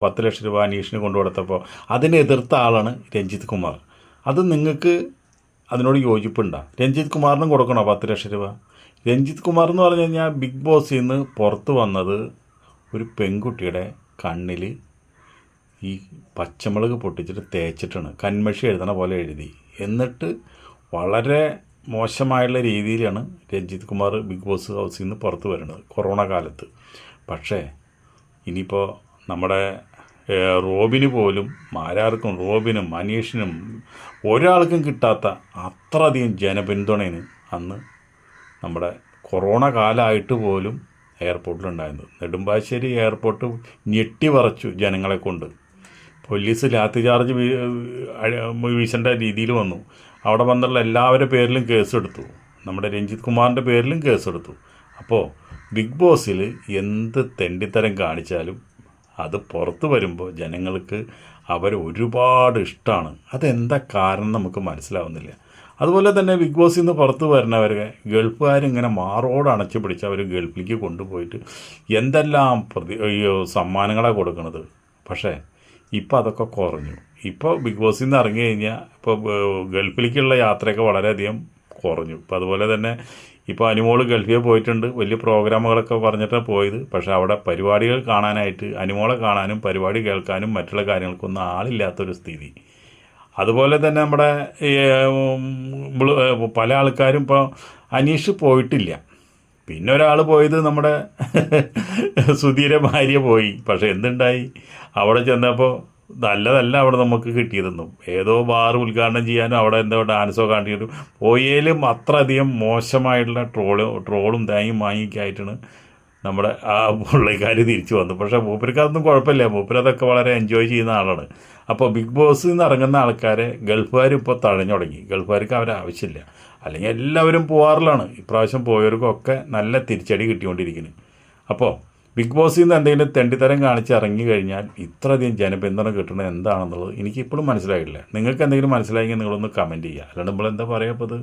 10 ലക്ഷം രൂപ അനീഷിന് കൊണ്ടു കൊടുത്തപ്പോൾ അതിനെ എതിർത്ത ആളാണ് രഞ്ജിത്ത് കുമാർ. അത് നിങ്ങൾക്ക് അതിനോട് യോജിപ്പുണ്ടോ? രഞ്ജിത്ത് കുമാറിനും കൊടുക്കണോ 10 ലക്ഷം രൂപ? രഞ്ജിത്ത് കുമാർ എന്ന് പറഞ്ഞു കഴിഞ്ഞാൽ ബിഗ് ബോസിൽ നിന്ന് പുറത്ത് വന്നത് ഒരു പെൺകുട്ടിയുടെ കണ്ണിൽ ഈ പച്ചമുളക് പൊട്ടിച്ചിട്ട് തേച്ചിട്ടാണ്, കന്മഷി എഴുതണ പോലെ എഴുതി. എന്നിട്ട് വളരെ മോശമായുള്ള രീതിയിലാണ് രഞ്ജിത്ത് കുമാർ ബിഗ് ബോസ് ഹൗസിൽ നിന്ന് പുറത്ത് വരുന്നത് കൊറോണ കാലത്ത്. പക്ഷേ ഇനിയിപ്പോൾ നമ്മുടെ റോബിന് പോലും, ആരാർക്കും, റോബിനും അനീഷിനും ഒരാൾക്കും കിട്ടാത്ത അത്രയധികം ജനപിന്തുണയാണ് അന്ന് നമ്മുടെ കൊറോണ കാലമായിട്ട് പോലും എയർപോർട്ടിലുണ്ടായിരുന്നു. നെടുമ്പാശ്ശേരി എയർപോർട്ട് ഞെട്ടിവറച്ചു ജനങ്ങളെ കൊണ്ട്. പോലീസ് ലാത്തി ചാർജ് വീശേണ്ട രീതിയിൽ വന്നു. അവിടെ വന്നുള്ള എല്ലാവരുടെ പേരിലും കേസെടുത്തു, നമ്മുടെ രഞ്ജിത്ത് കുമാറിൻ്റെ പേരിലും കേസെടുത്തു. അപ്പോൾ ബിഗ് ബോസിൽ എന്ത് തെണ്ടിത്തരം കാണിച്ചാലും അത് പുറത്ത് വരുമ്പോൾ ജനങ്ങൾക്ക് അവർ ഒരുപാട് ഇഷ്ടമാണ്. അതെന്താ കാരണം നമുക്ക് മനസ്സിലാവുന്നില്ല. അതുപോലെ തന്നെ ബിഗ് ബോസിൽ നിന്ന് പുറത്ത് വരുന്നവരെ ഗൾഫുകാരിങ്ങനെ മാറോട് അണച്ചു പിടിച്ച് അവർ ഗൾഫിലേക്ക് കൊണ്ടുപോയിട്ട് എന്തെല്ലാം സമ്മാനങ്ങളാണ് കൊടുക്കുന്നത്. പക്ഷേ ഇപ്പോൾ അതൊക്കെ കുറഞ്ഞു. ഇപ്പോൾ ബിഗ് ബോസിൽ നിന്ന് ഇറങ്ങി കഴിഞ്ഞാൽ ഇപ്പോൾ ഗൾഫിലേക്കുള്ള യാത്രയൊക്കെ വളരെയധികം കുറഞ്ഞു. ഇപ്പോൾ അതുപോലെ തന്നെ ഇപ്പോൾ അനുമോൾ ഗൾഫിൽ പോയിട്ടുണ്ട്, വലിയ പ്രോഗ്രാമുകളൊക്കെ പറഞ്ഞിട്ടാണ് പോയത്. പക്ഷേ അവിടെ പരിപാടികൾ കാണാനായിട്ട്, അനുമോളെ കാണാനും പരിപാടി കേൾക്കാനും മറ്റുള്ള കാര്യങ്ങൾക്കൊന്നും ആളില്ലാത്തൊരു സ്ഥിതി. അതുപോലെ തന്നെ നമ്മുടെ പല ആൾക്കാരും ഇപ്പോൾ അനീഷ് പോയിട്ടില്ല. പിന്നെ ഒരാൾ പോയത് നമ്മുടെ സുധീര ഭാര്യ പോയി. പക്ഷേ എന്തുണ്ടായി, അവിടെ ചെന്നപ്പോൾ നല്ലതല്ല അവിടെ നമുക്ക് കിട്ടിയതെന്നും. ഏതോ ബാർ ഉദ്ഘാടനം ചെയ്യാനും അവിടെ എന്തോ ഡാൻസോ കാണിയിട്ടും പോയാലും അത്രയധികം മോശമായിട്ടുള്ള ട്രോളും തേങ്ങയും വാങ്ങിക്കായിട്ടാണ് നമ്മുടെ ആ പുള്ളിക്കാർ തിരിച്ചു വന്നു. പക്ഷേ മൂപ്പർക്ക് അതൊന്നും കുഴപ്പമില്ല, മൂപ്പരതൊക്കെ വളരെ എൻജോയ് ചെയ്യുന്ന ആളാണ്. അപ്പോൾ ബിഗ് ബോസിൽ നിന്ന് ഇറങ്ങുന്ന ആൾക്കാരെ ഗൾഫുകാർ ഇപ്പോൾ തഴഞ്ഞു തുടങ്ങി. ഗൾഫുകാർക്ക് അവരെ ആവശ്യമില്ല, അല്ലെങ്കിൽ എല്ലാവരും പോകാറിലാണ്. ഇപ്രാവശ്യം പോയവർക്കൊക്കെ നല്ല തിരിച്ചടി കിട്ടിക്കൊണ്ടിരിക്കുന്നു. അപ്പോൾ ബിഗ് ബോസിൽ നിന്ന് എന്തെങ്കിലും തെണ്ടിത്തരം കാണിച്ച് ഇറങ്ങി കഴിഞ്ഞാൽ ഇത്രയധികം ജനപിന്തുണ കിട്ടുന്നത് എന്താണെന്നുള്ളത് എനിക്കിപ്പോഴും മനസ്സിലായില്ല. നിങ്ങൾക്ക് എന്തെങ്കിലും മനസ്സിലായെങ്കിൽ നിങ്ങളൊന്ന് കമൻറ്റ് ചെയ്യുക. അല്ലാണ്ട് നമ്മളെന്താ പറയുക അപ്പോൾ അത്